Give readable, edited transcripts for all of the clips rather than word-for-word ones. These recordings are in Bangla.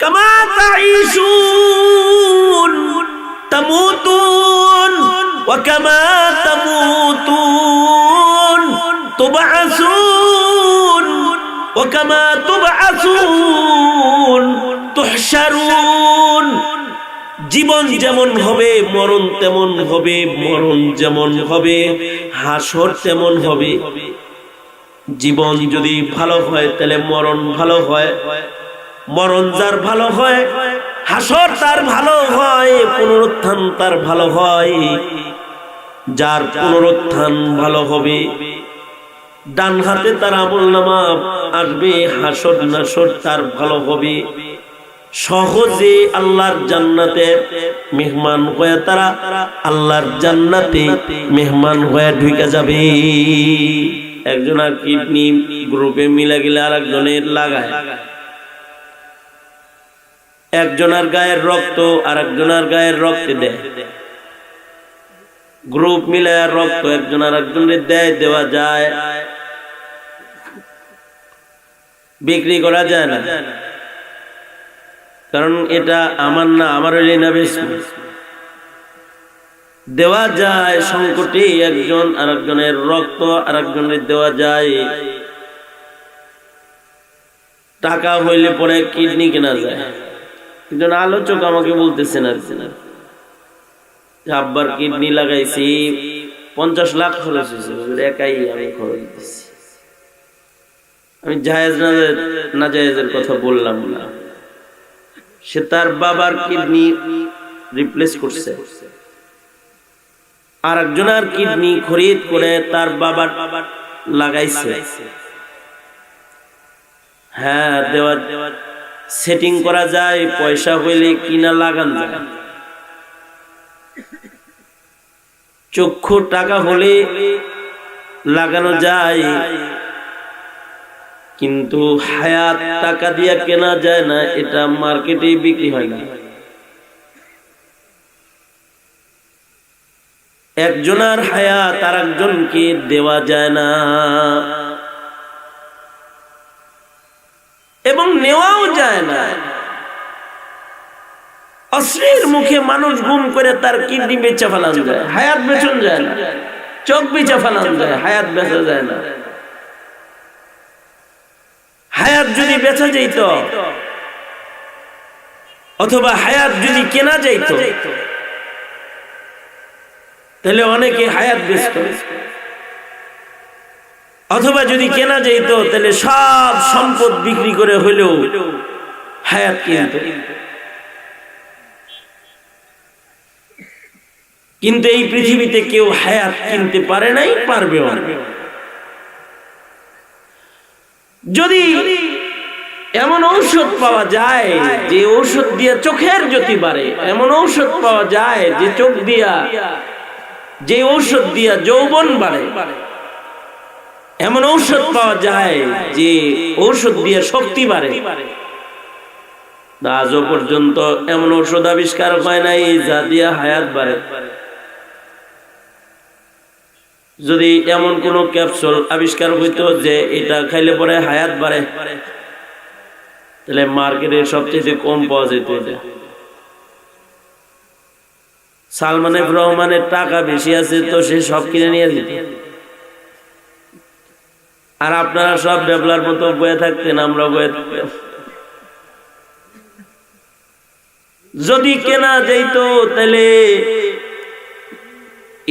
কামা তাঈশুন তামুতুন ওয়া কামা তামুতুন তুবআসুন ওয়া কামা তুবআসুন তুহশারুন। জীবন যেমন হবে মরণ তেমন হবে, মরণ যেমন হবে হাসর তেমন হবে। জীবন যদি ভালো হয় তাহলে মরণ ভালো হয়, মরণ যার ভালো হয় হাসর তার ভালো হয়, পুনরুত্থান তার ভালো হয়। যার পুনরুত্থান ভালো হবে ডান হাতে তার আমলনামা আসবে, হাসর নাসর তার ভালো হবে। সহজে আল্লাহর জান্নাতে মেহমান হয়ে তারা আল্লাহর জান্নাতে মেহমান হয়ে ঢুকে যাবে। একজনের কিডনি গ্রুপে মিলে গেলে আর একজনের লাগায়, একজনের গায়ের রক্ত আর একজনের গায়ের রক্তে দেয়, গ্রুপ মিলে রক্ত একজন আর একজনের দেয়, দেওয়া যায়, বিক্রি করা যায় না। কারণ এটা আমার না, আমার না, বেশ দেওয়া যায়। সংকটে একজন আর একজনের রক্ত আর একজনের দেওয়া যায়। টাকা হইলে পরে কিডনি কেনা যায়। একজন আলোচক আমাকে বলতেছেন আর আব্বার কিডনি লাগাইছি 50 লাখ খরচ হয়েছে, একাই আমি খরচ দিচ্ছি। আমি জায়েজ না জায়েজের কথা বললাম না, সে তার বাবার কিডনি রিপ্লেস করছে, আর একজনের কিডনি খরিদ করে তার বাবার লাগাইছে। হ্যাঁ, দেওয়া সেটিং করা যায়, পয়সা হইলে কিনা লাগান যায়। চক্ষু টাকা হলে লাগানো যায়, কিন্তু হায়াত টাকা দিয়ে কেনা যায় না, এটা মার্কেটে বিক্রি হয় না। একজনের হায়াত আর একজনকে দেওয়া যায় না, এবং নেওয়াও যায় না। অশ্লীল মুখে মানুষ গুম করে তার কিডনি বেচা ফেলান যায়, হায়াত বেচন যায় না। চোখ বেচা ফেলান যায়, হায়াত বেচা যায় না। হায়াত যদি বেচা যেত অথবা হায়াত যদি কেনা যেত তাহলে অনেকে হায়াত বেচত, অথবা যদি কেনা যেত তাহলে সব সম্পদ বিক্রি করে হইলেও হায়াত কিনত। কিন্তু এই পৃথিবীতে কেউ হায়াত কিনতে পারে নাই, পারবেও না। যদি এমন ঔষধ পাওয়া যায় যে ঔষধ দিয়ে চোখের জ্যোতি বাড়ে, এমন ঔষধ পাওয়া যায় যে চোখ দিয়া, যে ঔষধ দিয়া যৌবন বাড়ে, এমন ঔষধ পাওয়া যায় যে ঔষধ দিয়ে শক্তি বাড়ে, আজও পর্যন্ত এমন ঔষধ আবিষ্কার হয় নাই যা দিয়া হায়াত বাড়ে। যদি এমন কোন ক্যাপসুল আবিষ্কার হইতো যে এটা খাইলে পরে হায়াত বাড়ে, তাহলে মার্কেটে সবচেয়ে কম পাওয়া যেত এটা। সালমান এফ রহমানের টাকা বেশি আছে তো সে সব কিনে নিয়ে যেত, আর আপনারা সব বেবলার মতো বয়ে থাকতেন, আমরা বয়ে থাকতাম। যদি কেনা যেত তাহলে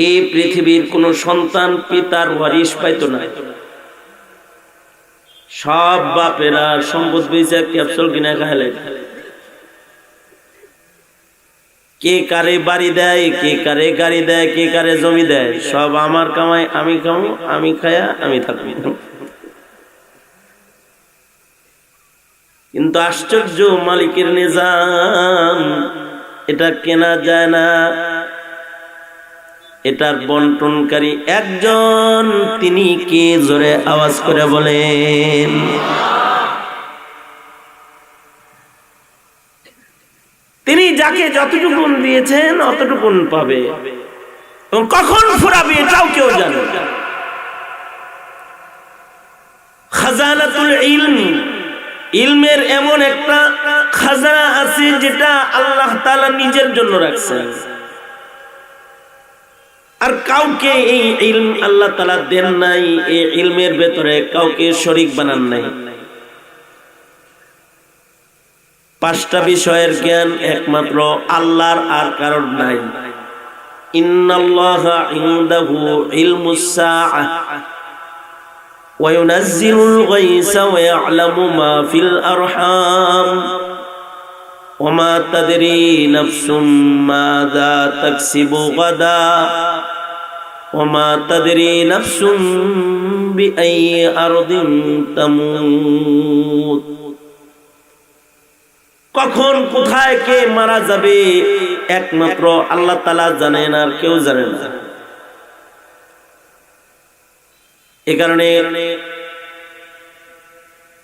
এই পৃথিবীর কোন সন্তান পিতার ওয়ারিশ পাইতো না। সব বাপেরা সম্পদ বেচে ক্যাপসুল কিনে খাইলে, কে কারে বাড়ি দেয়, কে কারে গাড়ি দেয়, কে কারে জমি দেয়, সব আমার কামাই আমি খামো, আমি খায়া আমি থাকবো। কিন্তু আশ্চর্য, মালিকের নিজাম, এটা কেনা যায় না। এটার বন্টনকারী একজন, তিনি কে? জোরে আওয়াজ করে বলেন। তিনি যাকে যতটুকু দিয়েছেন অতটুকু পাবে, এবং কখন ফুরাবে এটাও কেউ জানে। খাজানাতুল ইলম, ইলমের এমন একটা খাজানা আছে যেটা আল্লাহ তাআলা নিজের জন্য রাখছেন, আর কাউকে এই ইলম আল্লাহ তাআলা দেন নাই, এই ইলমের ভেতরে কাউকে শরীক বানান নাই। 5টা বিষয়ের জ্ঞান একমাত্র আল্লাহর, আর কারোর নাই। ইন্নাল্লাহা ইনদাহু ইলমুস সাআহ ওয়া ইউনাজ্জিলুল গায়সা ওয়া ইয়া'লামু মা ফিল আরহাম ওয়া মা তাদরি নাফসুম মাযা তাকসিবু গাদা ওয়া মা তাদরি নাফসুম বিআইয়ি আরদিন তামুত। কখন কোথায় কে মারা যাবে একমাত্র আল্লাহ তাআলা জানেন, আর কেউ জানে না। এই কারণে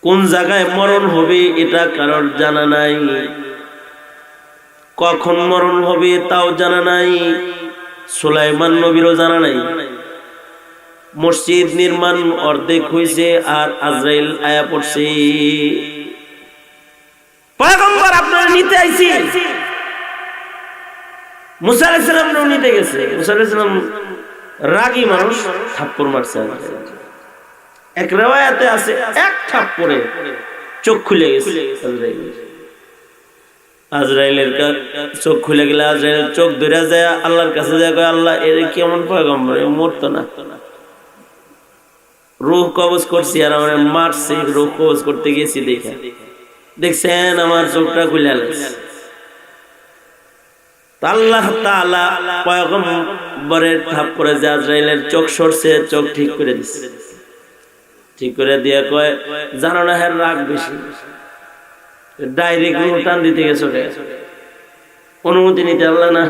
কোন জায়গায় মরণ হবে এটা কারোর জানা নাই, কখন মরণ হবে তাও জানা নাই। সুলাইমান নবীরও জানা নাই। মসজিদ নির্মাণ অর্ধেক হয়েছে আর আজরাইল আয়া পড়ছে, পয়গম্বর আপনারা নিতে আইছি। মুসা আলাইহিস সালাম নিতে গেছে। মুসা আলাইহিস সালাম রাগী মানুষ, থাপ্পড় মারছে। এক riwayate আছে এক থাপ্পড়ে চোখ খুলে গেছে আজরাইলের। চোখ খুলে গেলে আজরাইল চোখ ধরে যায় আল্লাহর কাছে, যায় কয় আল্লাহ এর কেমন পয়গম্বর, মরতো না, রূহ কবজ করছি আর আমার মারছে। রূহ কবজ করতে গেছি, দেখছেন আমার চোখটা খুলে গেছে। আল্লাহ তাআলা পয়গম্বরের থাপ্পড়ে যে আজরাইলের চোখ সরছে, চোখ ঠিক করে দিচ্ছে। ঠিক করে দিয়ে কয় জানো না হের রাগ বেশি, ডাইরেক্ট রূহ টান দিতে গেছে, অনুমতি নিতে আল্লাহ না।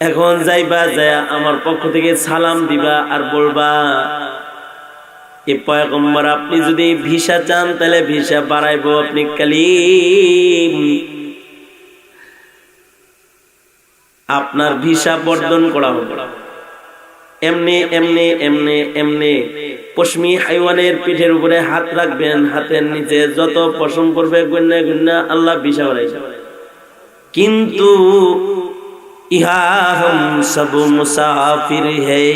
এখন যাইবা, যায় আমার পক্ষ থেকে সালাম দিবা আর বলবা এ পয়গম্বর আপনি যদি ভিসা চান তাহলে ভিসা বাড়াইবো, আপনি কালিম, আপনার ভিসা বর্ধন করা হবে। এমনি এমনি এমনি এমনি পশমি হাইওয়ানের পিঠের উপরে হাত রাখবেন, হাতের নিচে যত পশম করবে গুন্না গুন্না আল্লাহ ভিসা বাড়াইবে। কিন্তু ইহা হম সব মুসাফির है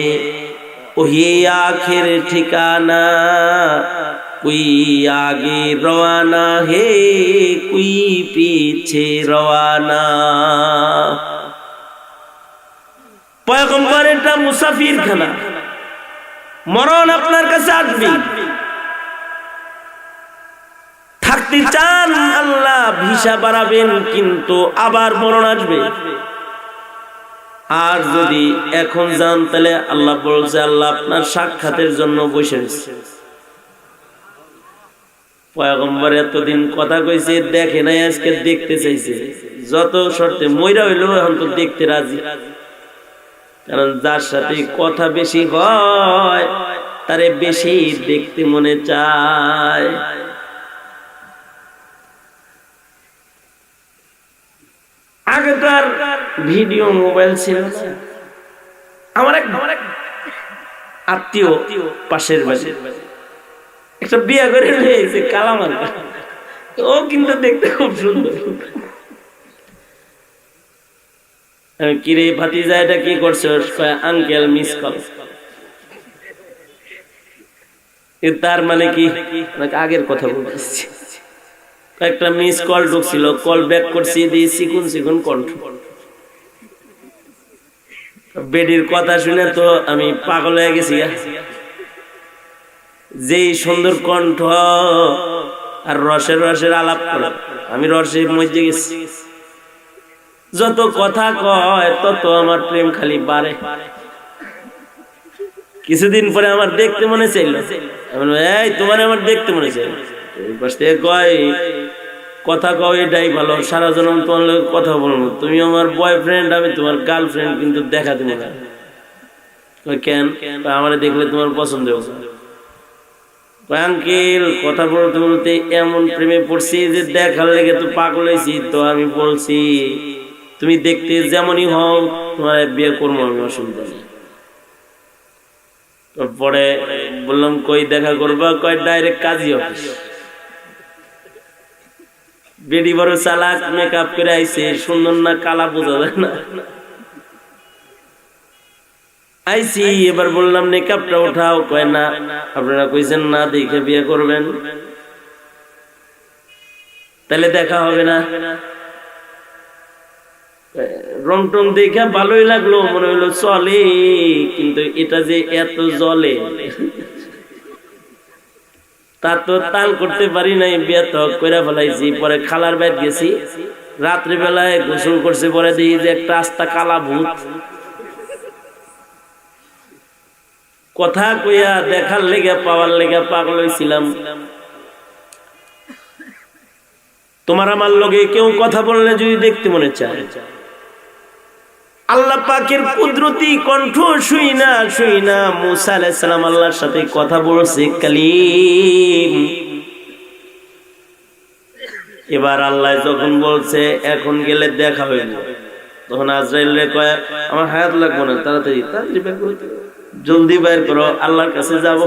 वही आखिर ठिकाना, कोई आगे रवाना है कोई पीछे रवाना। পয়গম্বর এটা মুসাফির খানা, মরণ আপনার কাছে আসবে। থাকতে চান আল্লাহ ভিসা বাড়াবেন, কিন্তু আবার মরণ আসবে। আর যদি এখন যান তাহলে আল্লাহ বলছে আল্লাহ আপনার সাক্ষাতের জন্য বসে রয়েছে। পয়গম্বর এতদিন কথা কইছে, দেখে নাই, আজকে দেখতে চাইছে। যত শর্তে মইরা হইলেও এখন তো দেখতে রাজি, কারণ যার সাথে কথা বেশি হয় তারে বেশি দেখতে মনে চায়। আগেকার ভিডিও মোবাইল ছিল। আমার এক আত্মীয় পাশের বাড়ি একটা বিয়ে করে নিয়েছে, কালামার। ও কিন্তু দেখতে খুব সুন্দর। কিরে ভাতিজা এটা কি করছো? Uncle miss call. তার মানে কি আগের কথা বলতেছি। একটা মিস কল ঢুকছিল, কল ব্যাক করছি, দিয়ে চিকুন চিকুন কণ্ঠ। বেডির কথা শুনে তো আমি পাগল হয়ে গেছি। যেই সুন্দর কণ্ঠ আর রসের রসের আলাপ করা, আমি রসের মধ্যে গেছি। যত কথা কয় তত আমার প্রেম খালি বাড়ে। কিছুদিন পরে আমার দেখতে মনে চাইল, এই তোমার আমার দেখতে মনে চাইল। কয় কথা কও এটাই ভালো, সারা জন্ম তোমার কথা বলবো। তুমি আমার বয়ফ্রেন্ড, আমি তোমার গার্লফ্রেন্ড, কিন্তু দেখা দিবে না। কেন? আমার দেখলে তোমার পছন্দ হবে। আঙ্কেল কথা বলতে বলতে এমন প্রেমে পড়ছি যে দেখার লেগে তো পাগল হয়েছি। তো আমি বলছি তুমি দেখতে যেমনই হও তোমার বিয়ে করবো, আমি অসুবিধা নেই। পরে বললাম কই দেখা করবা? কয় ডাইরেক্ট কাজী অফিস। বেডি বড় চালাক, মেকআপ করে আইছে, সুন্দর না কালা বোঝা যায় না। আইছি, এবার বললাম মেকআপটা ওঠাও, কয় না, আপনারা কইছেন না দেখে বিয়ে করবেন, তাহলে দেখা হবে না। রং টং দেখে ভালোই লাগলো, মনে হইলো চলে, কিন্তু এটা যে এত জলে তা তো তাল করতে পারি নাই, বিয়ে তো কইরা ফেলাইছি। পরে খালার বাইর গেছি, রাত্রি বেলায় গোসল করছে, পরে দেখি যে একটা আস্তা কালা ভূত। কথা কইয়া দেখার লেগে পাওয়ার লেগে পাগল হইছিলাম। তোমার আমার লগে কেউ কথা বললে যদি দেখতে মনে চায়, আল্লাহ পাকের কুদরতি কণ্ঠ শুই না মুসা আলাইহিস সালাম আল্লাহর সাথে কথা বলছে কালিম। এবার আল্লাহ যখন বলছে এখন গেলে দেখা হইল, তখন আজরাইল রে কয় আমার হায়াত লাগবে না, তাড়াতাড়ি বের করো, জলদি বের করো, আল্লাহর কাছে যাব।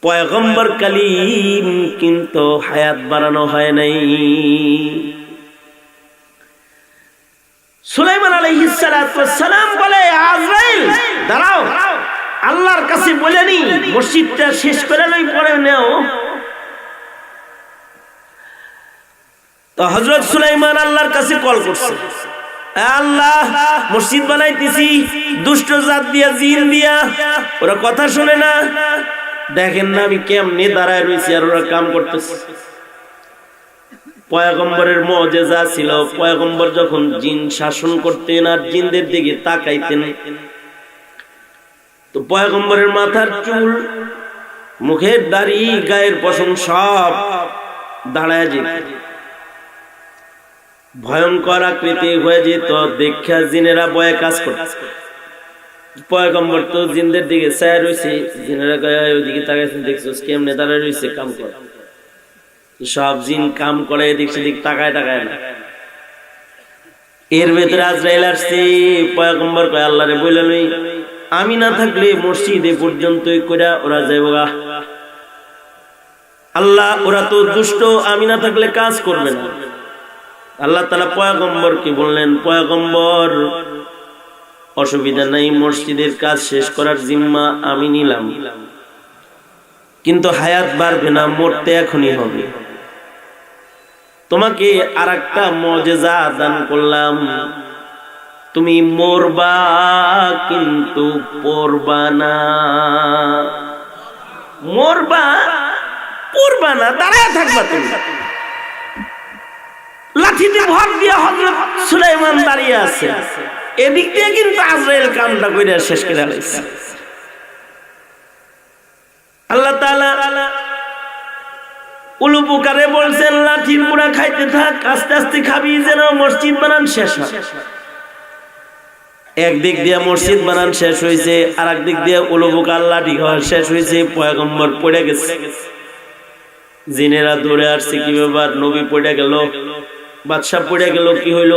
পয়গম্বর কালিম কিন্তু হায়াত বাড়ানো হয় নাই। সুলাইমান আলাইহিস সালাতু ওয়াস সালাম বলে আজরাইল দাঁড়াও, আল্লাহর কাছে বলে নি মসজিদটা শেষ করে লই, পরে নাও। তো হযরত সুলাইমান আল্লাহর কাছে কল করছে, আল্লাহ মসজিদ বানাইতেছি, দুষ্ট জাত দিয়া, জিন দিয়া, ওরা কথা শুনে না, দেখেন না আমি কেমনে দাঁড়ায় রয়েছি আর ওরা কাম করতেছে। পয়গম্বরের মুজিজা ছিল, পয়গম্বর যখন জিন শাসন করতেন আর জিনদের দিকে তাকাইতেন, তো পয়গম্বরের মাথার চুল, মুখের দাড়ি, গায়ের পশম সব দাঁড়ায় যেত, ভয়ঙ্কর আকৃতি হয়ে যেত। দেখা জিনেরা ভয়ে কাজ করত। পয়গম্বর তো জিনদের দিকে চায় রয়েছে, জিনেরা গায়ে ওইদিকে তাকাইছে, দেখছিস কেমনে দাঁড়ায় রয়েছে, কাম করে। সব জিন কাম করে, এদিক সেদিক তাকায় না। এর ভেতরে আজরাইল আসছে। পয়গম্বর কয় আল্লাহরে বইলা লই, আমি না থাকলে মসজিদে পর্যন্তই কইরা ওরা যাইবগা। আল্লাহ ওরা তো দুষ্ট, আমি না থাকলে কাজ করবে না। আল্লাহ তাআলা পয়গম্বরকে বললেন, পয়গম্বর অসুবিধা নাই, মসজিদের কাজ শেষ করার জিম্মা আমি নিলাম, কিন্তু হায়াত বাড়বে না, মরতে এখনই হবে। তোমাকে আরেকটা মুজিজা দান করলাম, তুমি মরবা কিন্তু পড়বা না। মরবা, পড়বা না, দাঁড়ায় থাকবা তুমি। লাঠিতে ভর দিয়া হযরত সুলাইমান দাঁড়িয়ে আছে, এদিক দিয়ে কিন্তু আজরাইল কামটা কইরা শেষ করে ফেলেছে। আল্লাহ তাআলা উলুপুকারে বলছেন লাঠির পুরা খাইতে থাক, আস্তে আস্তে খাবি, যেন মসজিদ বানান শেষ হয়। একদিক দিয়ে মসজিদ বানান শেষ হয়েছে, আর একদিক দিয়ে উলুপুকার লাঠি খাওয়া শেষ হয়েছে। পয়গম্বর পড়ে গেছে, জিনেরা দৌড়ে আসছে, কি ব্যাপার, নবী পড়ে গেল, বাদশাহ পড়ে গেল, কি হইল?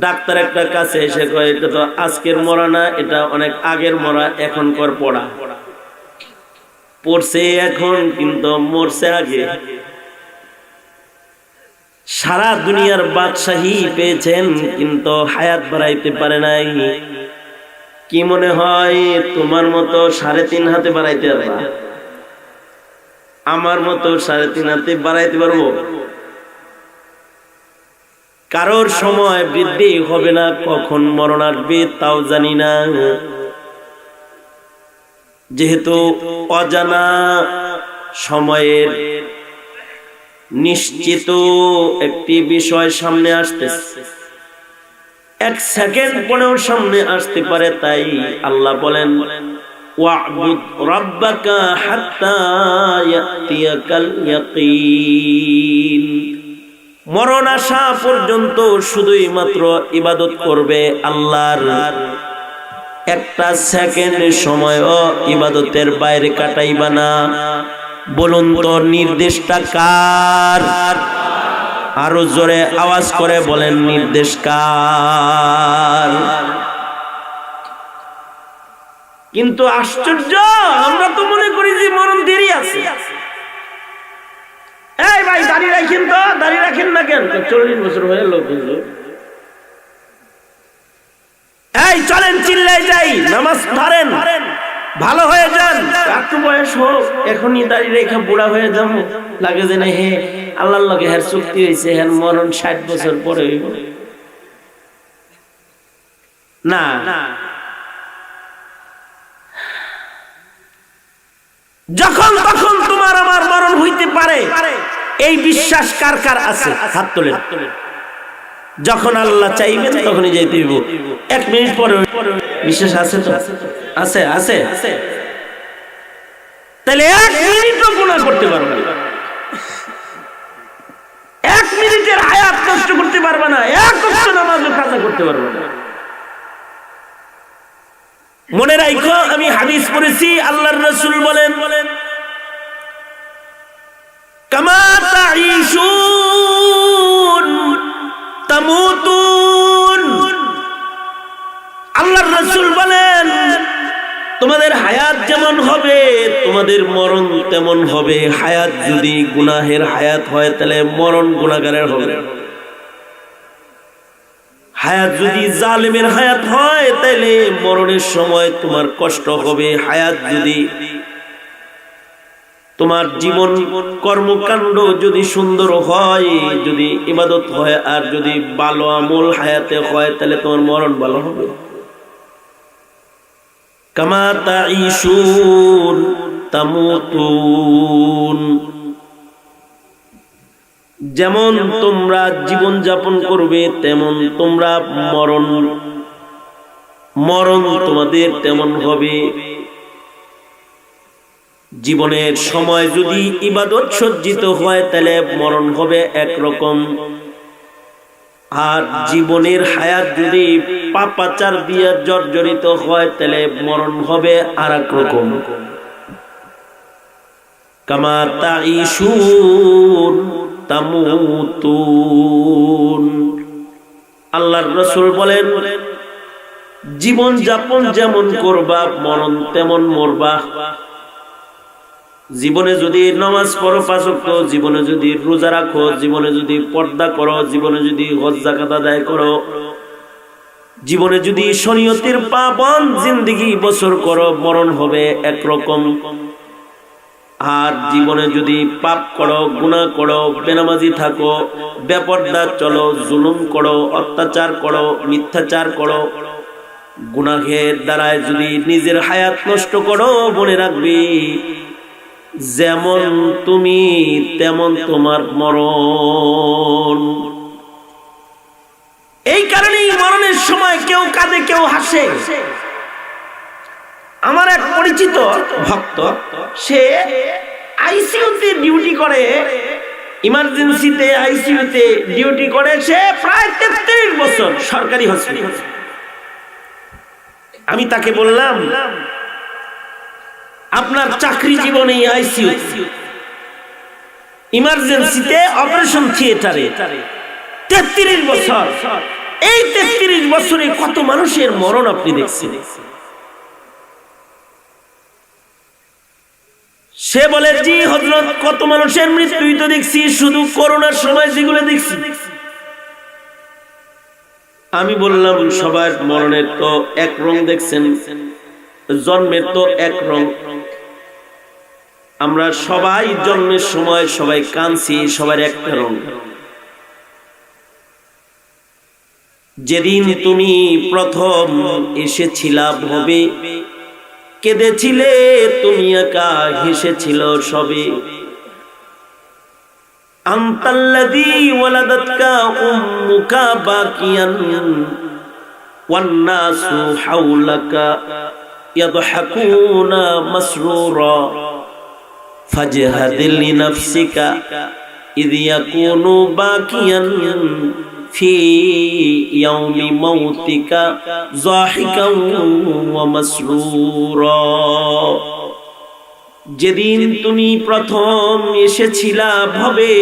ডাক্তার একটা কাছে এসে কয় এটা তো আজকের মরা না, এটা অনেক আগের মরা, এখনকার পড়া। পড়ছে এখন, কিন্তু মরছে আগে। সারা দুনিয়ার বাদশাহী পেয়েছেন, কিন্তু হায়াত বাড়াইতে পারে নাই। কি মনে হয় তোমার মতো 3.5 হাতে বাড়াইতে পারবা? আমার মতো 3.5 হাতে বাড়াইতে পারবো? কারোর সময় বৃদ্ধি হবে না, কখন মরণ আসবে তাও জানি না। যেহেতু অজানা সময়ের নিশ্চিত একটি বিষয় সামনে আসতেছে, 1 সেকেন্ড পরেও সামনে আসতে পারে, তাই আল্লাহ বলেন ওয়া'বুদ রাব্বাকা হাত্তা ইয়াতিয়াকাল ইয়াকিন। মরণ আসা পর্যন্ত শুধুই মাত্র ইবাদত করবে আল্লাহর। 1 সেকেন্ড সময়ও ইবাদতের বাইরে কাটাইবা না। বলুন তো নির্দেশটা কার? আরো জোরে আওয়াজ করে বলেন নির্দেশ কার? কিন্তু আশ্চর্য, আমরা তো মনে করি যে মরণ দেরি আছে। না কেন? 40 বছর হয়ে লোক হুজুর। এই চলেন চিল্লাই যাই, নামাজ ধরেন, ভালো হয়ে যান, একটু বয়স হোক, এখনই দাঁড়িয়ে রেখে বুড়া হয়ে যাবো, লাগে যে না হে আল্লাহর লগে হের চুক্তি হয়েছে, হের মরণ 60 বছর পরে হইব না। যখন তখন তোমার আমার মরণ হইতে পারে, এই বিশ্বাস কার কার আছে? হাত তোলেন। যখন আল্লাহ চাইবেন তখনই যাইতে হইব। 1 মিনিট পরে বিশ্বাস আছে তো? আছে আছে। তাহলে 1 মিনিটও গুনাহ করতে পারবে না, 1 মিনিটের হায়াত নষ্ট করতে পারবে না, 1 ওয়াক্ত নামাজও কাজা করতে পারবে না। মনে রাখো, আমি হাদিস পড়েছি, আল্লাহর রাসূল বলেন, কামা তাঈশুন তামুতুন। আল্লাহর রাসূল বলেন, তোমাদের হায়াত যেমন হবে তোমাদের মরণ তেমন হবে। হায়াত যদি গুনাহের হায়াত হয় তাহলে মরণ গুনাহগারের হবে। হায়াত যদি জালেমের হায়াত হয় তাহলে মরণের সময় তোমার কষ্ট হবে। হায়াত যদি তোমার জীবন কর্মকাণ্ড যদি সুন্দর হয়, যদি ইবাদত হয়, আর যদি ভালো আমল হায়াতে হয় তাহলে তোমার মরণ ভালো হবে। কামা তাঈশুন তামুতুন। যেমন তোমরা জীবন যাপন করবে তেমন তোমরা মরণ তোমাদের তেমন হবে। জীবনের সময় যদি ইবাদত সজ্জিত হয় তাহলে মরণ হবে একরকম, আর জীবনের হায়াত যদি পাপাচার দিয়ে জর্জরিত হয় তাহলে মরণ হবে আরেক রকম। কামা তাঈশুন তামুতুন। আল্লাহর রাসূল বলেন, জীবন যাপন যেমন করবা মরণ তেমন মরবা। জীবনে যদি নামাজ পড়ো 5 ওয়াক্ত, জীবনে যদি রোজা রাখো, জীবনে যদি পর্দা করো, জীবনে যদি হজ যাকাত আদায় করো, জীবনে যদি শরীয়তের পাবন জিন্দেগি বছর করো, মরণ হবে একরকম। আর জীবনে যদি পাপ করো, গুনাহ করো, বেনামাজি থাকো, বেপরদা চলো, জুলুম করো, অত্যাচার করো, মিথ্যাচার করো, গুনাহের দ্বারায় যদি নিজের হায়াত নষ্ট করো, মনে রাখবি যেমন তুমি তেমন তোমার মরণ। এই কারণেই মরণের সময় কেউ কাঁদে কেউ হাসে। আমার এক পরিচিত ভক্ত, সে আইসিইউতে ডিউটি করে, ইমার্জেন্সিতে আইসিইউতে ডিউটি করে, সে প্রায় 33 বছর সরকারি হসপিটাল। আমি তাকে বললাম, আপনার চাকরি জীবনে আইসিইউ, ইমার্জেন্সিতে, অপারেশন থিয়েটারে 33 বছর, এই 33 বছরে কত মানুষের মরণ আপনি দেখছেন? সে বলে, জি হযরত, কত মানুষের মৃত্যুই তো দেখছি, শুধু করোনার সময় যেগুলো দেখছি। আমি বললাম, সবার মরণের তো এক রং দেখছেন, জন্মের তো এক রং। আমরা সবাই জন্মের সময় সবাই কাঁদছি, সবার একটা রং। যেদিন তুমি প্রথম এসেছিলা ভবে, কেঁদেছিলে তুমি একা, হেসেছিল সবে। আনতাল্লাযী ওয়ালাদাতকা উম্মুকা বাকিয়ান ওয়ান নাসু হাওলাকা ইয়াদহাকুনা মাসরুরা ফাজহাদিল লিনাফসিকা ইয ইয়াকুনু বাকিয়ান ফি ইয়াউমি মাউতিকা যাহিকান ওয়া মাসরুরা। যেদিন তুমি প্রথম এসেছিলা ভবে,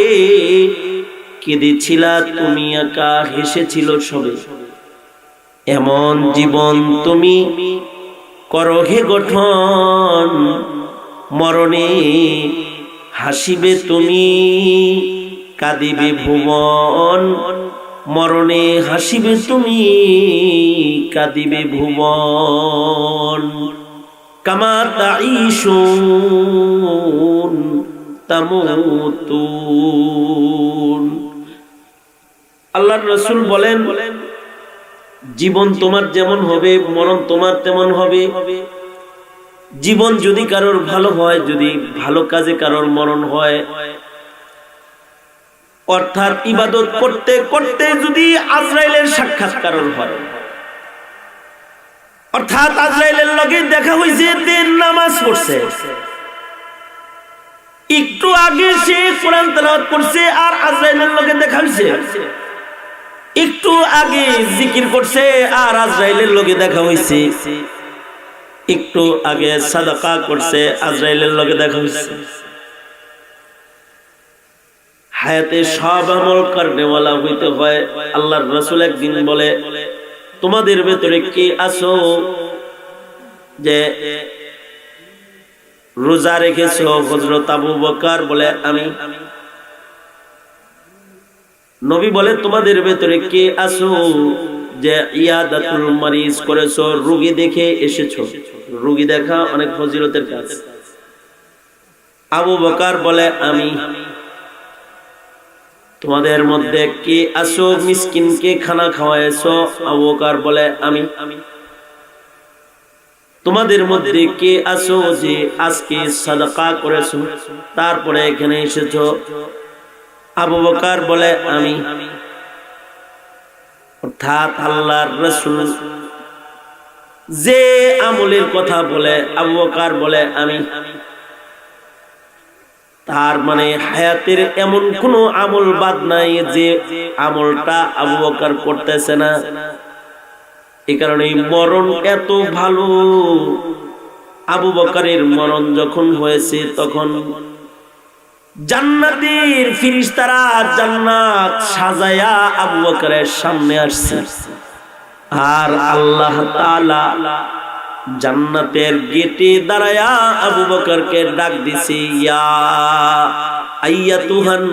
কেঁদেছিলা তুমি একা, হেসেছিল সবে। এমন জীবন তুমি করো হে গঠন, মরণে হাসিবে তুমি, কাঁদিবে ভুবন, মরণে হাসিবে তুমি, কাঁদিবে ভুবন। কামা তাঈশুন তামুতুন। আল্লাহর রাসূল বলেন, জীবন তোমার যেমন হবে মরণ তোমার তেমন হবে। জীবন যদি কারোর ভালো হয়, যদি ভালো কাজে কারোর মরণ হয়, অর্থাৎ ইবাদত করতে করতে যদি আজরাইলের সাক্ষাৎ কারোর হয়, অর্থাৎ আজরাইলের লগে দেখা হইছে, দিন নামাজ পড়ছে, একটু আগে সে কোরআন তেলাওয়াত করছে আর আজরাইলের লগে দেখা হইছে, একটু আগে জিকির করছে আর আজরাইলের লগে দেখা হইছে, একটু আগে সাদাকা করছে আজরাইলের লগে দেখা হইছে। হায়াতে সব আমল করনেওয়ালা হইতে হয়। আল্লাহর রাসূল একদিন বলে, তোমাদের ভেতরে কে আছো যে রোজা রেখেছো? হযরত আবু বকর বলে, আমি। নবী বলে, তোমাদের ভেতরে কে আছো যে ইয়াদাতুল মারিজ করেছো, রোগী দেখে এসেছো? রোগী দেখা অনেক ফজিলতের কাজ। আবু বকর বলে, আমি। তোমাদের মধ্যে কে আছো মিসকিনকে খানা খাওয়াইছো? আবু বকর বলে, আমি। তোমাদের মধ্যে কে আছো যে আজকে সাদাকা করেছো, তারপরে এখানে এসেছো? আবু বকর বলে, আমি। অর্থাৎ আল্লাহর রাসূল যে আমলের কথা বলে, আবু বকর বলে, আমি। তার মানে হায়াতের এমন কোন আমল বাদ নাই যে আমলটা আবু বকর করতেছে না। এই কারণে মরণ এত ভালো। আবু বকরের মরণ যখন হয়েছে তখন জান্নাতের ফেরেশতারা জান্নাত সাজায়া আবু বকরের সামনে আসছে, আর আল্লাহ তাআলা জান্নাতের গেটে দাঁড়ায়া আবু বকরকে ডাক দিছে, ইয়া আইয়াতুহান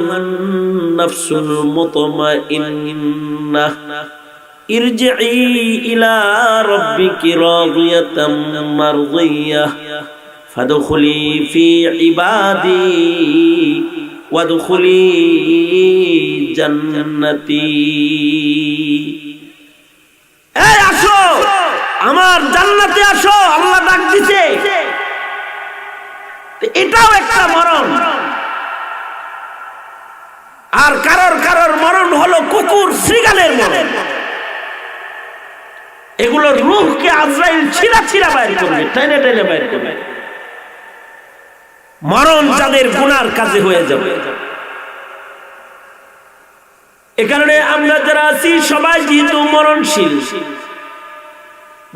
নাফসুল মুতমাইন্নাহ ইরজিই ইলা রাব্বিকি রাদিয়াতাম মারদিয়াহ ফাদখুলি ফি ইবাদি ওয়াদখুলি জান্নাতি। এই আসো, আমার জান্নাতে আসো, আল্লাহ ডাক দিছে। এটাও একটা মরণ। আর কারোর মরণ হলো কুকুর শৃগালের মরণ। এগুলোর রূহকে আজরাইল ছিঁড়া বাইর করবে, টেনে টেনে বাইর করবে। মরণ যাদের গুনার কাজে হয়ে যাবে। এ কারণে আমরা যারা আছি সবাই যেহেতু মরণশীল,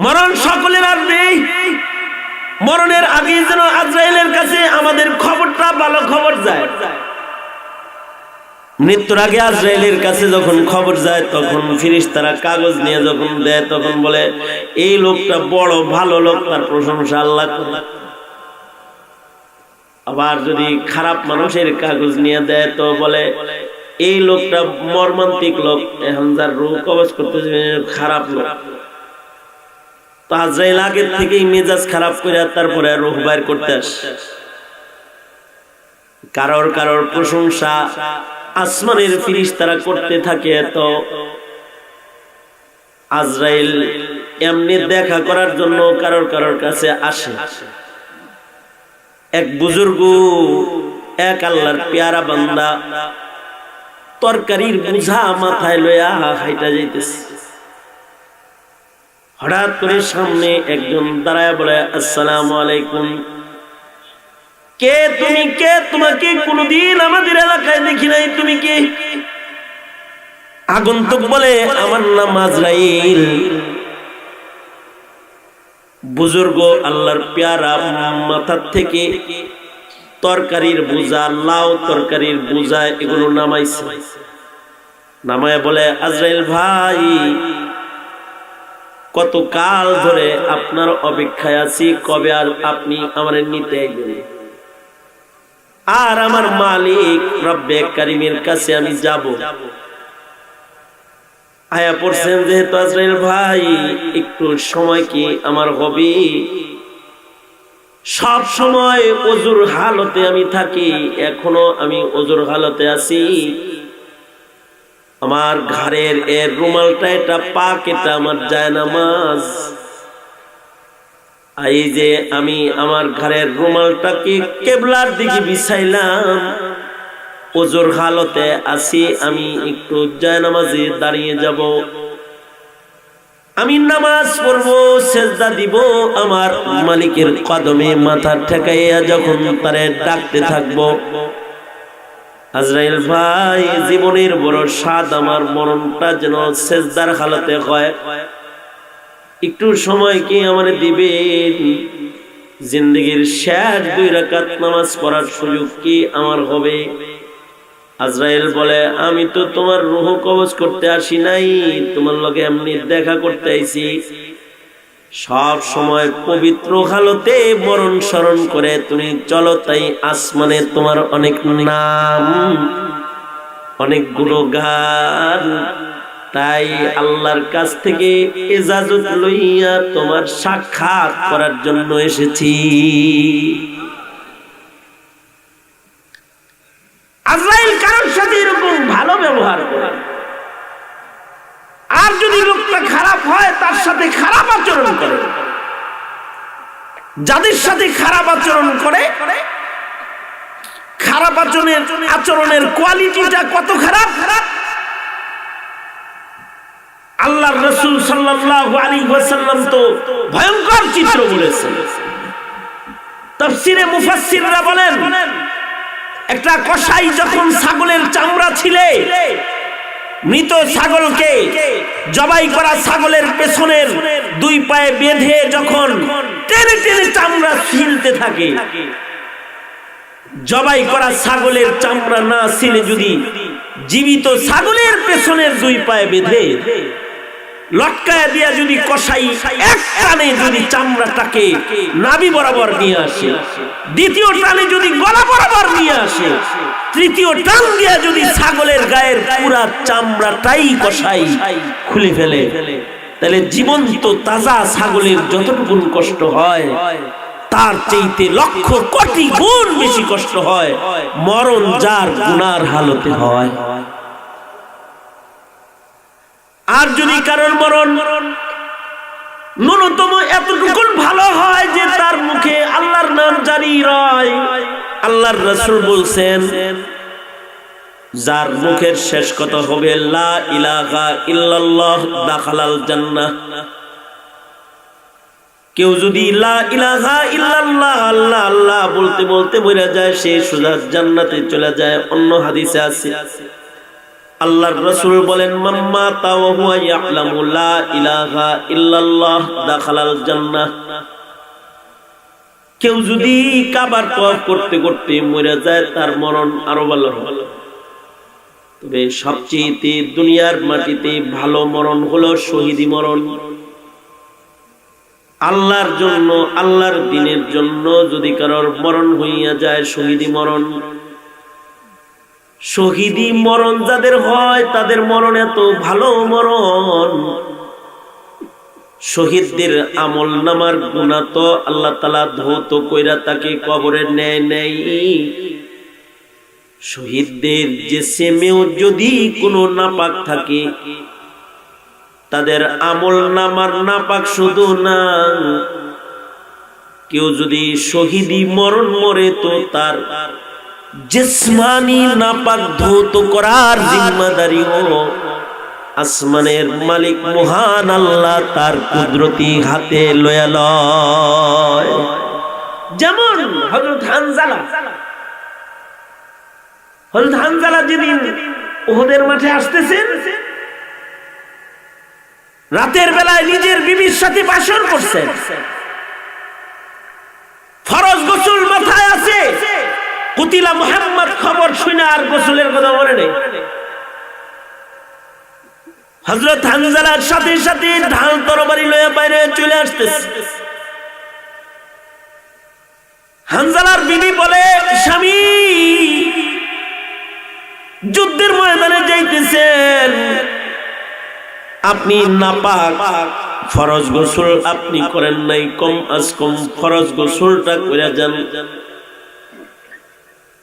মরণ সকলের আর নেই। মরণের আগে যেন আজরাইলের কাছে আমাদের খবরটা, ভালো খবর যায়। মৃত্যুর আগে আজরাইলের কাছে যখন খবর যায়, তখন ফেরেশতারা কাগজ নিয়ে যখন দেয়, তখন বলে, এই লোকটা বড় ভালো লোক, তার প্রশংসা আল্লাহ করে। আবার যদি খারাপ মানুষের কাগজ নিয়ে দেয়, তো বলে, এই লোকটা মর্মান্তিক লোক, এখন যার রূহ কবজ করতেছে খারাপ লোক। তো আজরাইল আগের থেকেই মেজাজ খারাপ করে তারপরে রূহ বাইর করতে আসে। কারোর প্রশংসা আসমানের ফেরেশতারা করতে থাকে। তো আজরাইল এমনি দেখা করার জন্য কারোর কাছে আসে। এক বুজুর্গ, এক আল্লাহর পেয়ারা বান্দা তরকারির বোঝা মাথায় লইয়া হাইটা যাইতেছে। হঠাৎ করে সামনে একজন দাঁড়ায় বলে, আসসালামু আলাইকুম। কে তুমি? কে? তোমাকে কোনদিন আমাদের এলাকায় দেখি নাই, তুমি কে? আগন্তুক বলে, আমার নাম আজরাইল। বুজুর্গ আল্লাহর পেয়ারা মাথার থেকে তরকারির বোঝা, লাউ তরকারির বোঝা এগুলো নামাইছে। নামায় বলে, আজরাইল ভাই, কত কাল ধরে আপনার অপেক্ষায় আছি, কবে আর আপনি আমারে নিতে আইবেন? আর আমার মালিক রব্বে কারিমের কাছে আমি যাব। আয়া পড়ছেন যেহেতু আজরাইল ভাই একটু সময় কি আমার হবে, সব সময় ওযুর হালতে আমি থাকি, এখনো আমি ওযুর হালতে আছি। আমার ঘরের এর রুমালটা এটা পাক, এটা আমার জায়নামাজ। এই যে আমি আমার ঘরের রুমালটাকে কিবলার দিকে বিছাইলাম, ওযুর হালতে আছি, আমি একটু জায়নামাজে দাঁড়িয়ে যাব, আমি নামাজ পড়বো, সেজদা দিব, আমার মালিকের কদমে মাথা ঠেকাইয়া যখন তারে ডাকতে থাকবো, আজরাইল ভাই জীবনের বড় স্বাদ আমার মরণটা যেন সেজদার হালতে হয়, একটু সময় কি আমারে দিবেন? জিন্দেগীর শেষ 2 রাকাত নামাজ পড়ার সুযোগ কি আমার হবে? আজরাইল বলে, আমি তো তোমার রূহ কবজ করতে আসি নাই, তোমার লগে এমনি দেখা করতে আইছি। সব সময় পবিত্র হালতে মরণ স্মরণ করে তুমি চলো, তাই আসমানে তোমার অনেক নাম, অনেক গুণগান, তাই আল্লাহর কাছ থেকে ইজাজত লইয়া তোমার সাক্ষাৎ করার জন্য এসেছি। আজরাইল কারোর সাথে এরকম ভালো ব্যবহার করে, আর যদি লোকটা খারাপ হয় তার সাথে খারাপ আচরণ করে। যাদের সাথে খারাপ আচরণ করে, খারাপ আচরণের কোয়ালিটিটা কত খারাপ, আল্লাহর রাসূল সাল্লাল্লাহু আলাইহি ওয়াসাল্লাম তো ভয়ঙ্কর চিত্র বলেছেন। তাফসীরে মুফাসসিররা বলেন, একটা কসাই যখন ছাগলের চামড়া ছিলে, মৃত ছাগলকে জবাই করা ছাগলের পেছনের 2 পায়ে বেঁধে যখন টেনে টেনে চামড়া ছিলতে থাকে, জবাই করা ছাগলের চামড়া না ছিলে যদি জীবিত ছাগলের পেছনের 2 পায়ে বেঁধে লটকায়া দিয়া যদি কসাই এক টানে যদি চামড়াটাকে নাভি বরাবর নিয়ে আসে, দ্বিতীয় টানে যদি গলা বরাবর নিয়ে আসে, তৃতীয় টান দিয়া যদি ছাগলের গায়ের পুরা চামড়াটাই কসাই খুলে ফেলে, তাহলে জীবন্ত তাজা ছাগলের যতটুকু কষ্ট হয় তার চাইতে লক্ষ কোটি গুণ বেশি কষ্ট হয় মরণ যার গুনার হালতে হয়। আর যদি কারণ মরণ ন্যূনতম এতটুকু ভালো হয় যে তার মুখে আল্লাহর নাম জারি রয়, আল্লাহর রাসূল বলছেন, যার মুখের শেষ কথা হবে লা ইলাহা ইল্লাল্লাহ দাখালাল জান্নাহ। কেউ যদি লা ইলাহা ইল্লাল্লাহ আল্লাহ আল্লাহ বলতে বলতে মরে যায়, সে সোজা জান্নাতে চলে যায়। অন্য হাদিসে আছে, আল্লাহর রাসূল বলেন, মাম্মা তাওয়া হুয়া ইয়ালামু লা ইলাহা ইল্লাল্লাহ দাখালাল জান্নাহ। কেউ যদি কাবার তওয়াফ করতে করতে মরে যায়, তার মরণ আরো ভালো হবে। তবে সবচেয়ে দুনিয়ার মাটিতে ভালো মরণ হলো শহীদি মরণ। আল্লাহর জন্য, আল্লাহর দ্বীনের জন্য যদি কারোর মরণ হইয়া যায় শহীদি মরণ, শহীদি মরণ যাদের হয় তাদের মরণ এত ভালো মরণ, শহীদদের আমল নামার গুনাহ তো আল্লাহ তাআলা ধৌত কইরা তাকে কবরে নেয় নাই। শহীদদের জিসমেও যদি কোনো নাপাক থাকে, তাদের আমল নামার নাপাক শুধু না, কেউ যদি শহীদি মরণ মরে তো তার জিসমানি নাপাক ধৌত করার জিম্মাদারি হলো আসমানের মালিক মহান আল্লাহ তার কুদরতি হাতে লয়া লয়। যেমন হযরত হানজালা যেদিন উহুদের মাঠে আসতেছেন, রাতের বেলায় নিজের বিবির সাথে বাসর করছেন, ফরজ গোসল মাথায় আছে, কুতিলা মুহাম্মদ খবর শুনে আর গোসলের কথা বলে নেই। হযরত হানজালার সাথে সাথে ঢাল তরবারি লয়ে বাইরে চলে আসতেছে। হানজালার বিবি বলে, স্বামী আপনি নাপাক, ফরজ গোসল আপনি করেন নাই, কম আজ কম ফরজ গোসলটা করে যান।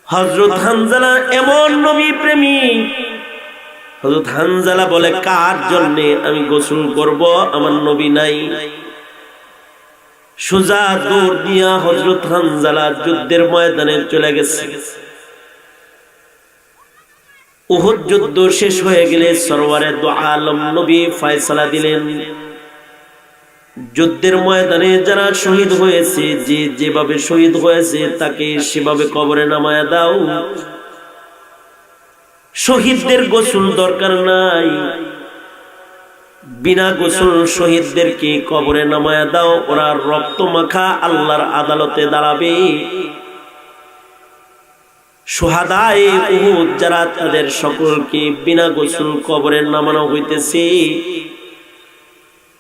হযরত হানজালা এমন নবী প্রেমিক, হযরত হানজালা বলে কার জন্য আমি গোসল করব, আমার নবী নাই। সোজা দৌড় দিয়া হযরত হানজালা যুদ্ধের ময়দানে চলে গেছে। উহুদ যুদ্ধ শেষ হয়ে গেলে সরওয়ারে দু আলম নবী ফয়সালা দিলেন, যুদ্ধের ময়দানে যারা শহীদ হয়েছে, যে যেভাবে শহীদ হয়েছে তাকে সেভাবে কবরে নামায়া দাও। শহীদদের গোসল দরকার নাই, বিনা গোসল শহীদদেরকে কবরে নামায়া দাও, ওরা রক্ত মাখা আল্লাহর আদালতে দাঁড়াবে। শুহাদায়ে উহুদ যারা, তাদের সকলকে বিনা গোসল কবরে নামানো হইতেছে।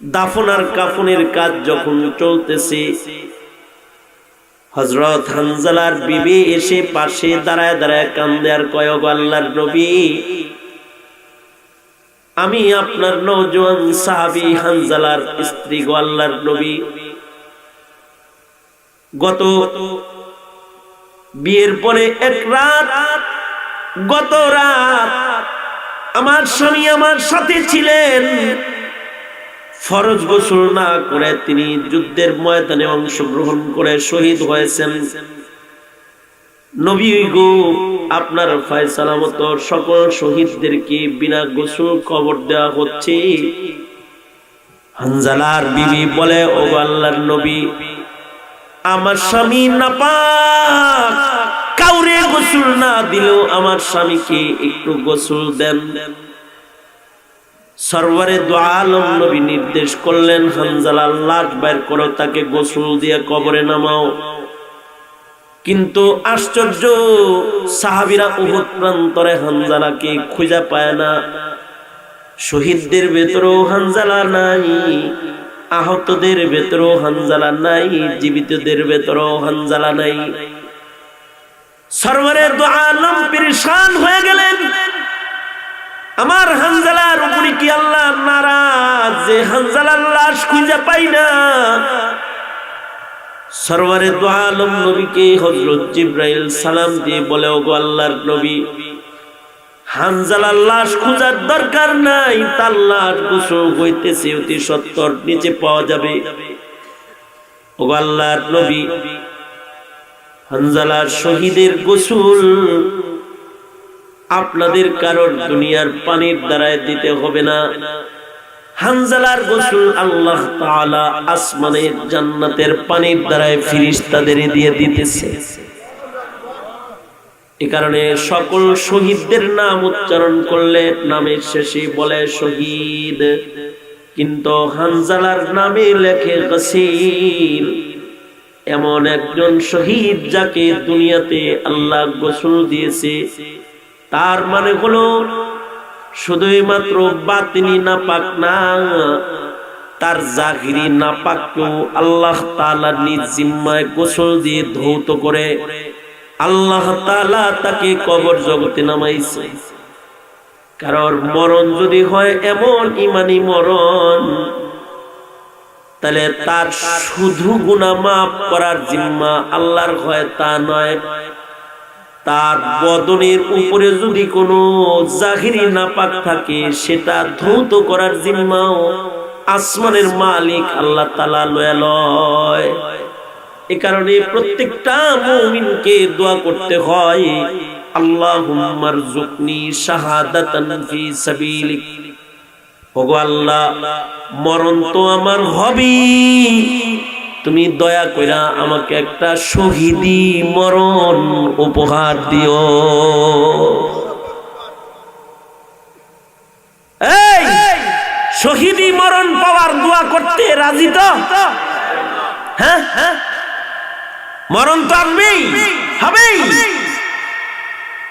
দাফনার কাফনের কাজ যখন চলতেছে, হযরত হানজালার বিবি এসে পাশে দাঁড়ায় দাঁড়ায় কান্দে আর কয়, ওগো আল্লাহর নবী, আমি আপনার নওজোয়ান সাহাবী হানজালার স্ত্রী গো আল্লাহর নবী। গত বিয়ের পরে এক রাত, গত রাত আমার স্বামী আমার সাথে ছিলেন, ফরজ গোসল না করে তিনি যুদ্ধের ময়দানে অংশগ্রহণ করে শহীদ হয়েছেন। নবী গো, আপনার ফয়সালা মতো সকল শহীদদেরকে বিনা গোসল কবর দেওয়া হচ্ছে। হানজালার বিবি বলে, ওগো আল্লাহর নবী, আমার স্বামী নাপাক, কাউরে গোসল না দিলেও আমার স্বামীকে একটু গোসল দেন। সরওয়ারে দু আলম নবী নির্দেশ করলেন, হানজালার লাশ বের করো, তাকে গোসল দিয়ে কবরে নামাও। কিন্তু আশ্চর্য, সাহাবীরা উহুদ প্রান্তরে হানজালাকে খুঁজে পায় না। শহীদদের ভেতরেও হানজালা নাই, আহতদের ভেতরেও হানজালা নাই, জীবিতদের ভেতরেও হানজালা নাই। সরওয়ারে দু আলম পেরেশান হয়ে গেলেন, আমার হানজালার উপরে কি আল্লাহ নারাজ যে হানজালার লাশ খুঁজে পাই না? সরওয়ারে দু আলম নবীকে হযরত জিবরাইল সালাম দিয়ে বলে, ওগো আল্লাহর নবী, হানজালার লাশ খোঁজার দরকার নাই, তার লাশ গোসল হইতেছে অতি সত্বর নিচে পাওয়া যাবে। ওগো আল্লাহর নবী, হানজালার শহীদের গোসল আপনাদের কারণ দুনিয়ার পানির দ্বারায় দিতে হবে না। হানজালার গোসল আল্লাহ তাআলা আসমানের জান্নাতের পানির দ্বারায় ফেরেশতাদের দিয়ে দিতেছে। এই কারণে সকল শহীদদের নাম উচ্চারণ করলে নামের শেষে বলে শহীদ, কিন্তু হানজালার নামে লেখে গাসিল। এমন একজন শহীদ যাকে দুনিয়াতে আল্লাহ গোসল দিয়েছে, তার মানে হলো শুধুই মাত্র বাতিনি নাপাক না, তার জাহিরি নাপাককেও আল্লাহ তাআলা নিজ জিম্মায় গোসল দিয়ে ধৌত করে আল্লাহ তাআলা তাকে কবর জগতে নামাইছে। কারণ মরণ যদি হয় এমন ইমানি মরণ, তাহলে তার শুধু গুনাহ মাফ করার জিম্মা আল্লাহর হয় তা নয়, তার বদনের উপরে যদি কোনো জাহিরি নাপাক থাকে সেটা ধৌত করার জিম্মাও আসমানের মালিক আল্লাহ তাআলা লয়। এই কারণে প্রত্যেকটা মুমিনকে দোয়া করতে হয়, আল্লাহুম্মা রযুকনি শাহাদাতান ফি সাবিলিক। ওগো আল্লাহ, মরণ তো আমার হবেই, তুমি দয়া কইরা আমাকে একটা শহীদি মরণ উপহার দিও। এই শহীদি মরণ পাওয়ার দোয়া করতে রাজি তো? হ্যাঁ, মরণ তো আসবেই, হবেই।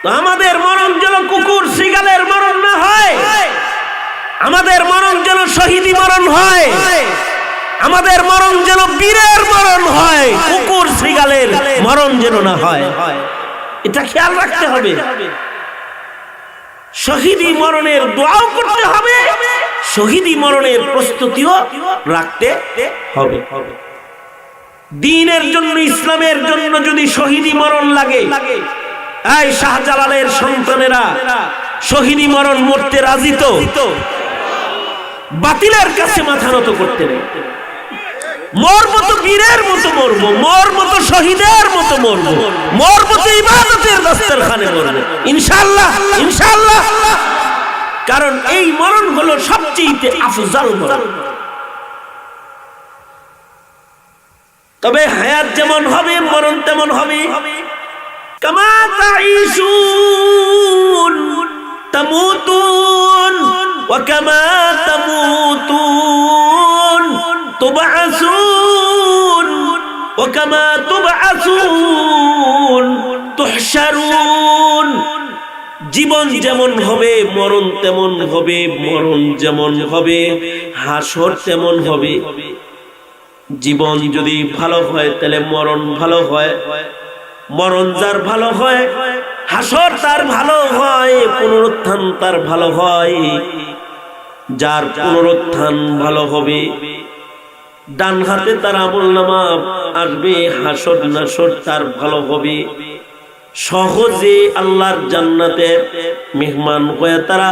তো আমাদের মরণ যেন কুকুর শৃগালের মরণ না হয়, আমাদের মরণ যেন শহীদি মরণ হয়, আমাদের মরণ যেন বীরের মরণ হয়, কুকুর শৃগালের মরণ যেন না হয়। এটা খেয়াল রাখতে হবে। শহীদি মরণের দোয়াও করতে হবে, শহীদি মরণের প্রস্তুতিও রাখতে হবে। দ্বীনের জন্য, ইসলামের জন্য যদি শহীদি মরণ লাগে, এই শাহজালালের সন্তানেরা শহীদি মরণ মরতে রাজি তো? বাতিলের কাছে মাথা নত করতে নেই। মরবো তো বীরের মতো মরবো, মরবো তো শহীদের মতো মরবো, মরবো তো ইবাদতের দস্তরখানে মরবো, ইনশাআল্লাহ, ইনশাআল্লাহ। কারণ এই মরণ হলো সবচেয়ে আফজাল মরণ। তবে হায়াত যেমন হবে, মরণ তেমন হবে। কামা তাঈশুন তামুতুন ওয়া কামা তামুতুন তুবআসুন ওয়া কামা তুবআসুন তুহশারুন। জীবন যেমন হবে মরণ তেমন হবে, মরণ যেমন হবে হাসর তেমন হবে। জীবন যদি ভালো হয় তাহলে মরণ ভালো হয়, মরণ যার ভালো হয় হাসর তার ভালো হয়, পুনরুত্থান তার ভালো হয়। যার পুনরুত্থান ভালো হবে ডান হাতে তার আমলনামা আসবে, হাসর নাসর তার ভালো হবে। সহজে আল্লাহর জান্নাতে মেহমান হয়ে তারা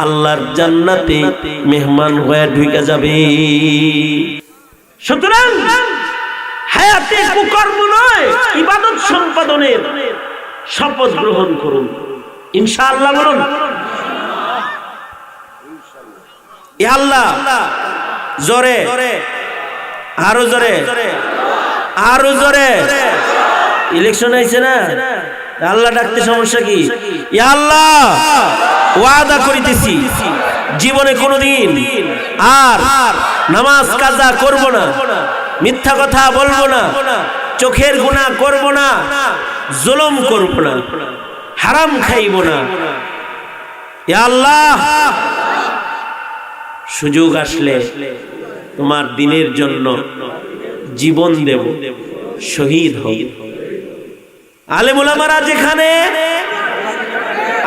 আল্লাহর জান্নাতে মেহমান হয়ে ঢুকে যাবে। সুতরাং হায়াতে কুকর্ম নয়, ইবাদত সম্পাদনের শপথ গ্রহণ করুন, ইনশাআল্লাহ বলুন। ইয়া আল্লাহ, জোরে, আরো জোরে, আরো জোরে। ইলেকশন আইছে না, আল্লাহ ডাকতে সমস্যা কি? ইয়া আল্লাহ, ওয়াদা করিতেছি জীবনে কোনোদিন আর নামাজ কাজা করব না, মিথ্যা কথা বলবো না, চোখের গুনাহ করব না, জুলুম করব না, হারাম খাইব না। ইয়া আল্লাহ, সুযোগ আসলে তোমার দিনের জন্য জীবন দেব, শহীদ হব। আলেম ওলামারা যেখানে,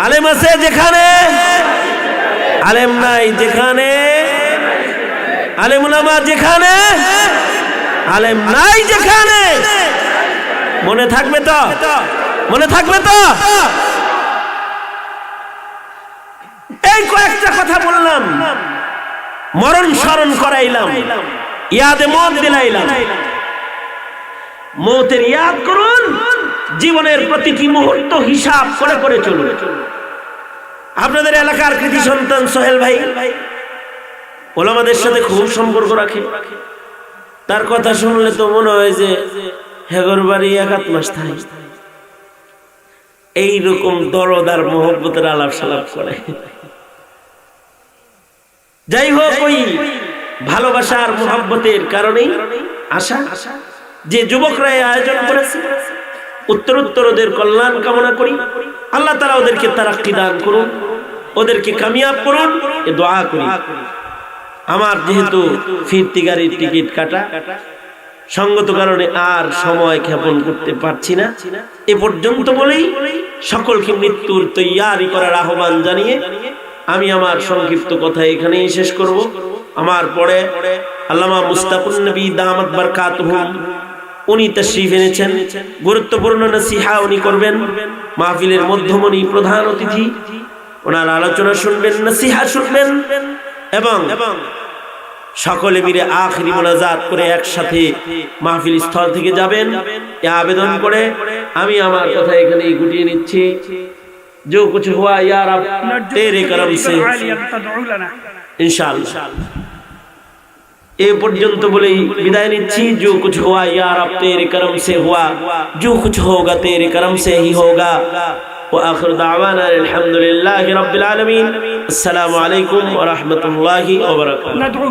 আলেম আছে যেখানে, আলেম নাই যেখানে, আলেম ওলামা যেখানে, আলেম নাই যেখানে। মনে থাকবে তো? মনে থাকবে তো? এই কয়েকটা কথা বললাম, মরণ স্মরণ করাইলাম, ইয়াদে মত দিলাইলাম। মৌতের ইয়াদ করুন, জীবনের প্রতিটি মুহূর্ত হিসাব করে করে চলুন। আপনাদের এলাকার কৃতি সন্তান সোহেল ভাই ওলামাদের সাথে খুব সম্পর্ক রাখে। তার কথা শুনলে তো মনে হয় যে হেগর বাড়ি 1 মাস থাকে। এইরকম দরদ আর মোহব্বতের আলাপ সালাপ করে। যাই হোক, ওই ভালোবাসা আর মোহব্বতের কারণেই আশা যে যুবকরা আয়োজন করেছে, উত্তরোত্তর ওদের কল্যাণ কামনা করি। আল্লাহ তাআলা ওদেরকে তারাক্কি দান করুন, ওদেরকে কামিয়াব করুন, এ দোয়া করি। আমার যেহেতু ফিরতি গাড়ির টিকিট কাটা, সঙ্গত কারণে আর সময় ক্ষেপণ করতে পারছি না। এ পর্যন্ত বলেই সকলকে মৃত্যুর তৈয়ারি করার আহ্বান জানিয়ে আমি আমার সংক্ষিপ্ত কথা এখানেই শেষ করব। আমার পরে আল্লামা মুস্তাকুন নবী দামাত বারকাতুহুম উনি তাশরীফ এনেছেন, গুরুত্বপূর্ণ নসিহা উনি করবেন। মাহফিলের মধ্যমণি প্রধান অতিথি, ওনার আলোচনা শুনবেন, নসিহা শুনবেন এবং সকলে মিলে আখিরি মোনাজাত করে একসাথে মাহফিল স্থল থেকে যাবেন, এই আবেদন করে আমি আমার কথা এখানেই গুটিয়ে নিচ্ছি। जो कुछ हुआ यार अब तेरे करम से इंशाअल्लाह। ए पर्यंत बोले विदाय निच्छी। जो कुछ हुआ यार अब तेरे करम से हुआ, जो कुछ होगा तेरे करम से ही होगा। व आखिर दावाना अल्हम्दुलिल्लाहि रब्बिल आलमीन। अस्सलामु अलैकुम व रहमतुल्लाहि व बरकातुहू।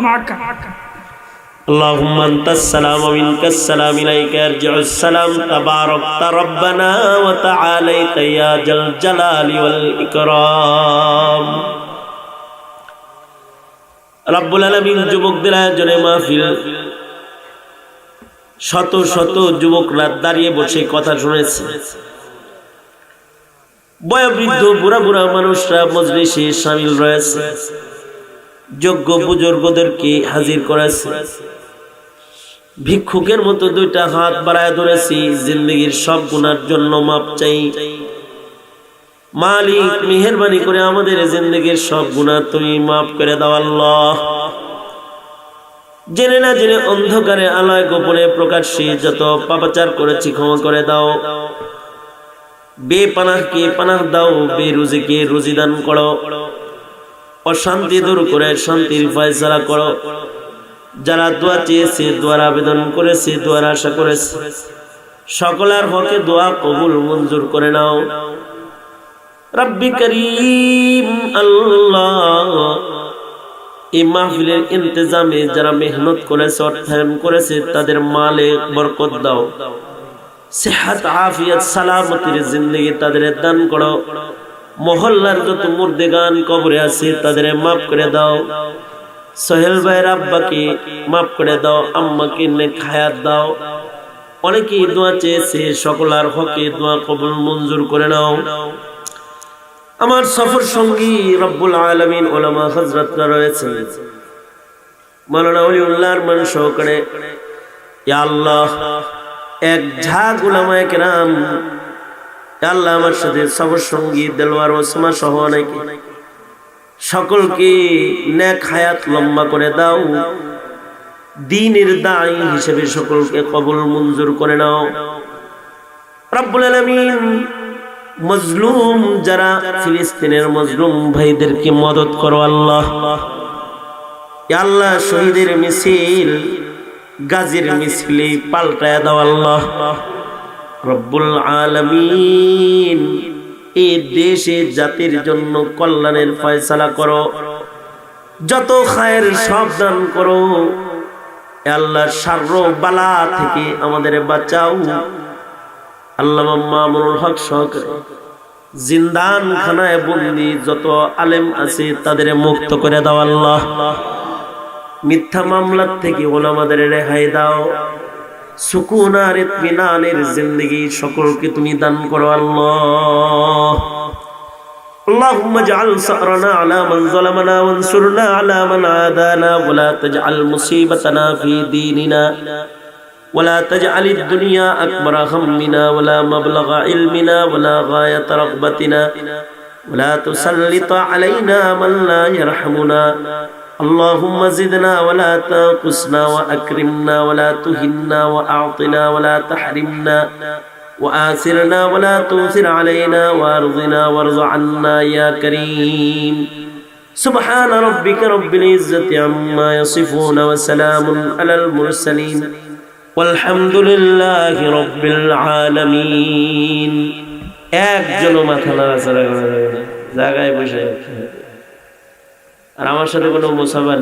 اللهم انت السلام ومنك السلام اليك يرجع السلام تباركت ربنا وتعاليت يا ذا الجلال والاكرام। রব্বুল আলামিন যুবকদের আয়োজনে মাহফিল, শত শত যুবকরা দাঁড়িয়ে বসে কথা শুনেছে। বয়োবৃদ্ধ বুড়া বুড়া মানুষরা মজলিসে শামিল রয়েছে। যোগ্য বুজুর্গদেরকে হাজির করেছে, ভিক্ষুকের মতো দুইটা হাত বাড়ায় ধরেছি, জিন্দগির সব গুনার জন্য মাপ চাই। মালিক মেহেরবানি করে আমাদের জিন্দগির সব গুনাহ তুমি মাফ করে দাও আল্লাহ। জেনে না জেনে অন্ধকারে আলোয় গোপনে প্রকাশ্যে যত পাপাচার করেছি ক্ষমা করে দাও। বেপানাহকে পানাহ দাও, বেরুজিকে রুজি দান করো, অশান্তি দূর করে শান্তির ফয়সালা করো। যারা দোয়া চেয়েছে, দোয়ার আবেদন করেছে, দোয়ার আশা করেছে, সকলের হকে দোয়া কবুল মঞ্জুর করে নাও। রব্বি করিম আল্লাহ, এই মাহফিলের ইন্তজামে যারা মেহনত করেছে, অর্থায়ন করেছে, তাদের মালে বরকত দাও, সেহাত আফিয়ত সালামতির জিন্দেগি তাদের দান করো। মহল্লার যত মুর্দেগান কবরে আছে তাদের মাফ করে দাও। সোহেল ভাইয়ের আব্বাকে মাফ করে দাও, আম্মাকে নেক হায়াত দাও। অনেকেই দোয়া চেয়েছে, সকলের হকে দোয়া কবুল মঞ্জুর করে নাও। আমার সফর সঙ্গী রব্বুল আলামিন উলামা হযরতরা রয়েছে, মাওলানা ওলিউল্লাহর মান সহকারে ইয়া আল্লাহ এক ঝাঁক উলামায়ে কেরাম, ইয়া আল্লাহ আমার সাথে সফর সঙ্গী দেলোয়ার ওসমা সহ অনেকে, সকলকে নেক হায়াত লম্বা করে দাও। দ্বীনের দাঈ হিসেবে সকলকে কবুল মঞ্জুর করে নাও রব্বুল আলামিন। মজলুম যারা ফিলিস্তিনের মজলুম ভাইদেরকে মদত করো আল্লাহ। ইয়া আল্লাহ শহীদের মিছিল গাজীর মিছিলে পাল্টায় দাও আল্লাহ রব্বুল আলামিন। এই দেশে জাতির জন্য কল্যাণের ফয়সালা করো, যত খায়ের সব দান করো। ইয়া আল্লাহ শারর বালা থেকে আমাদের বাঁচাও। আল্লামা মামুনুল হক সহকারে জিন্দান খানায় বন্দী যত আলেম আছে তাদের মুক্ত করে দাও আল্লাহ। মিথ্যা মামলার থেকে ওলামাদের রেহাই দাও। সুকুন আর ইতমিনানের জিন্দেগি সকলকে তুমি দান করো আল্লাহ। اللهم اجعل ثأرنا على من ظلمنا وانصرنا على من عادانا ولا تجعل مصيبتنا في ديننا ولا تجعل الدنيا أكبر همنا ولا مبلغ علمنا ولا غاية رغبتنا ولا تسلط علينا من لا يرحمنا. اللهم زدنا ولا تنقصنا وأكرمنا ولا تهنا وأعطنا ولا تحرمنا وآثرنا ولا تؤثر علينا وارضنا وارض عنا يا كريم. سبحان ربك رب العزة عما يصفون وسلام على المرسلين والحمد لله رب العالمين. একজনও মাথা নাড়াচাড়া করে জায়গায় বসে, আর আমার সাথে কোনো মুসাফা